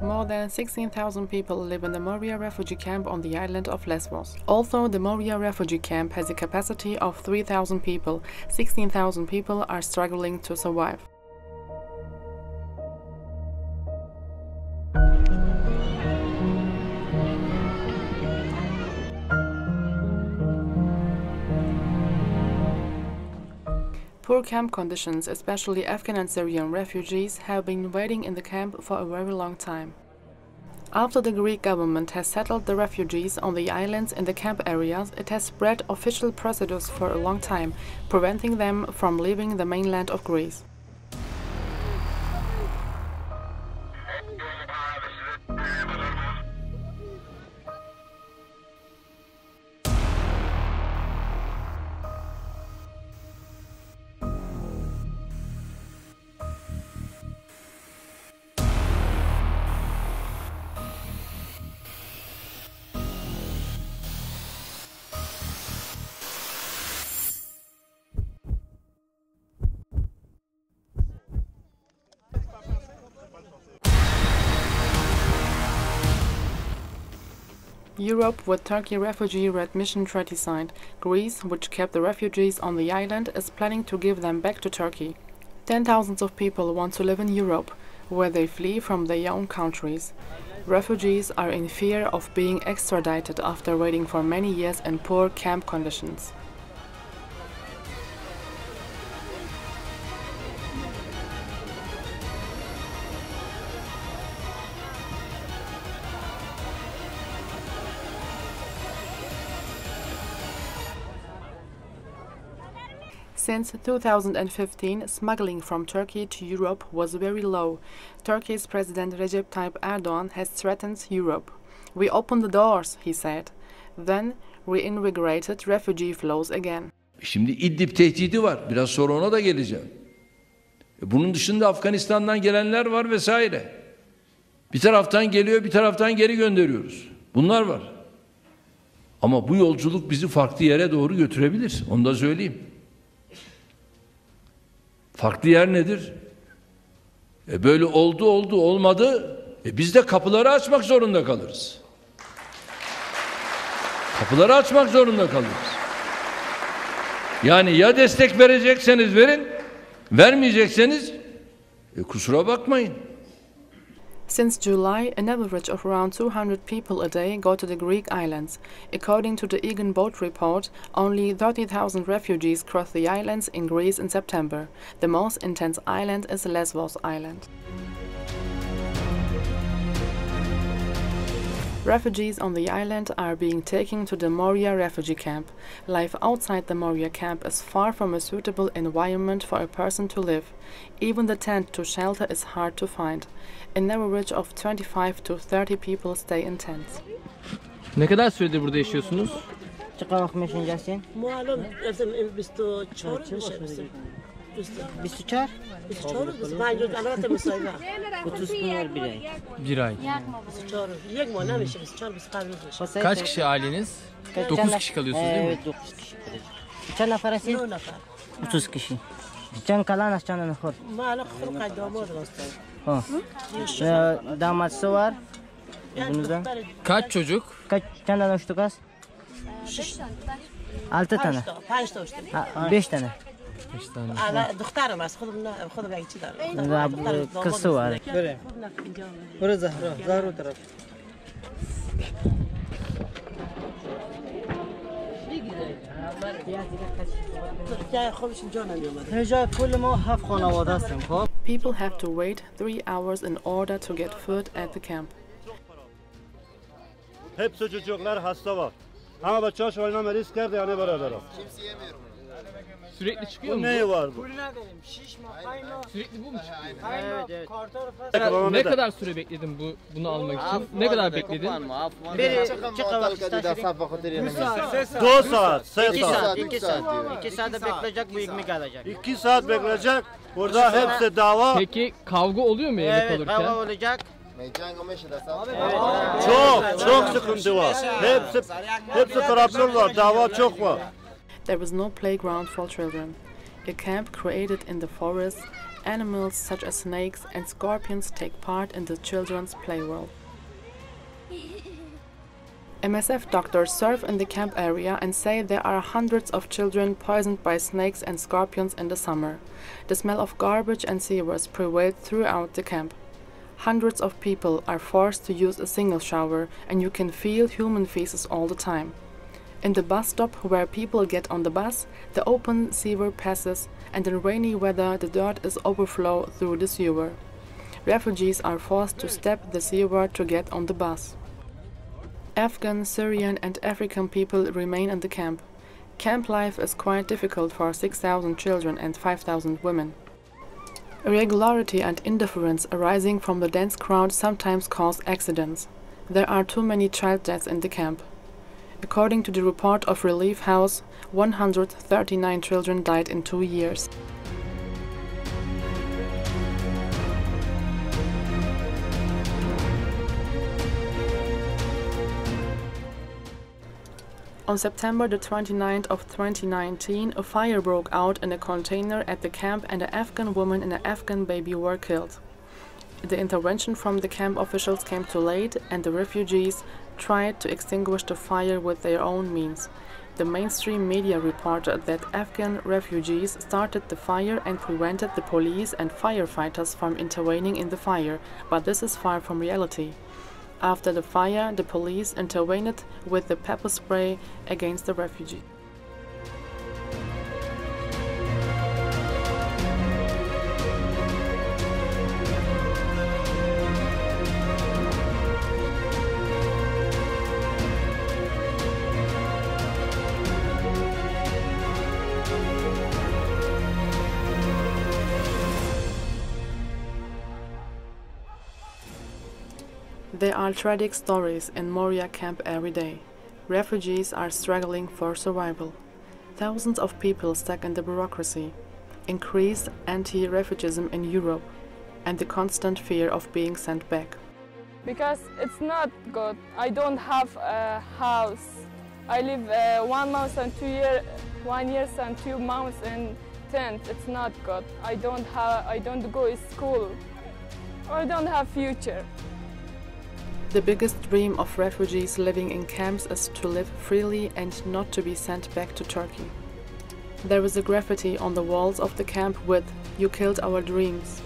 More than 16,000 people live in the Moria refugee camp on the island of Lesvos. Although the Moria refugee camp has a capacity of 3,000 people, 16,000 people are struggling to survive. Poor camp conditions, especially Afghan and Syrian refugees, have been waiting in the camp for a very long time. After the Greek government has settled the refugees on the islands in the camp areas, it has spread official procedures for a long time, preventing them from leaving the mainland of Greece. Europe, with Turkey refugee readmission treaty signed. Greece, which kept the refugees on the island, is planning to give them back to Turkey. 10,000s of people want to live in Europe, where they flee from their own countries. Refugees are in fear of being extradited after waiting for many years in poor camp conditions. Since 2015, smuggling from Turkey to Europe was very low. Turkey's President Recep Tayyip Erdogan has threatened Europe. "We opened the doors," he said, then reinvigorated refugee flows again. Şimdi İdlib tehdidi var. Biraz sonra ona da geleceğim. Bunun dışında Afganistan'dan gelenler var vesaire. Bir taraftan geliyor, bir taraftan geri gönderiyoruz. Bunlar var. Ama bu yolculuk bizi farklı yere doğru götürebilir. Onu da söyleyeyim. Farklı yer nedir? Böyle oldu olmadı. Biz de kapıları açmak zorunda kalırız. Kapıları açmak zorunda kalırız. Yani ya destek verecekseniz verin, vermeyecekseniz kusura bakmayın. Since July, an average of around 200 people a day go to the Greek islands. According to the Aegean boat report, only 30,000 refugees cross the islands in Greece in September. The most intense island is Lesvos Island. Refugees on the island are being taken to the Moria refugee camp. Life outside the Moria camp is far from a suitable environment for a person to live. Even the tent to shelter is hard to find. An average of 25 to 30 people stay in tents. Ne kadar süredir burada yaşıyorsunuz? Çıkamak meşincesin. Malum, biz to çorumuz. 24 Çorumuz. Ben yok anlatı mesela. 30 gün var bir ay. Bir ay. Çorum. Yek mi ne biz çorumuz kalıyoruz. Kaç kişi aileniz? 9 kişi kalıyorsunuz değil mi? Evet 9 kişi kalıyoruz. Kaç nafarasın? 10 nefer. 30 kişi. Can kalan aşağıdan nafar. Malum kırk damat var. Ha. Damatsı var. Bundan. Kaç çocuk? Kaç tane uçtuk az? 6 tane. 5 tane. 5 tane. Ana doktorum az خودم یک چی دارم. Kızı var. Böyle. Burası Zahra. Zahra o taraf. People have to wait 3 hours in order to get food at the camp. Hepsi çocuklar hasta var. Ama bacağız oynama risk kerdi yani beraber. Sürekli çıkıyor mu? Ne var bu? Sürekli bu mu çıkıyor? Evet. Ne kadar süre bekledin bunu almak için? Ne kadar bekledin? Biri çıkamak istersen 2 saat, 2 saat. 2 saat bekleyecek bu ekmek alacak. 2 saat bekleyecek. Burada hepsi dava. Peki kavga oluyor mu yemek Evet alırken? kavga olacak. Çok sıkıntı var. Hepsi problem var. Dava çok var. There was no playground for children. A camp created in the forest animals such as snakes and scorpions take part in the children's play world. MSF doctors serve in the camp area and say there are hundreds of children poisoned by snakes and scorpions in the summer. The smell of garbage and sewers prevailed throughout the camp. Hundreds of people are forced to use a single shower, and you can feel human faces all the time. In the bus stop where people get on the bus, the open sewer passes, and in rainy weather the dirt is overflow through the sewer. Refugees are forced to step the sewer to get on the bus. Afghan, Syrian and African people remain in the camp. Camp life is quite difficult for 6,000 children and 5,000 women. Irregularity and indifference arising from the dense crowd sometimes cause accidents. There are too many child deaths in the camp. According to the report of Relief House, 139 children died in 2 years. On September the 29th of 2019, a fire broke out in a container at the camp and an Afghan woman and an Afghan baby were killed. The intervention from the camp officials came too late, and the refugees tried to extinguish the fire with their own means. The mainstream media reported that Afghan refugees started the fire and prevented the police and firefighters from intervening in the fire, but this is far from reality. After the fire, the police intervened with the pepper spray against the refugees. There are tragic stories in Moria Camp every day. Refugees are struggling for survival. Thousands of people stuck in the bureaucracy, increased anti-refugeeism in Europe, and the constant fear of being sent back. Because it's not good. I don't have a house. I live 1 month and 2 years, 1 year and 2 months in tent. It's not good. I don't go to school. I don't have future. The biggest dream of refugees living in camps is to live freely and not to be sent back to Turkey. There is a graffiti on the walls of the camp with "You killed our dreams."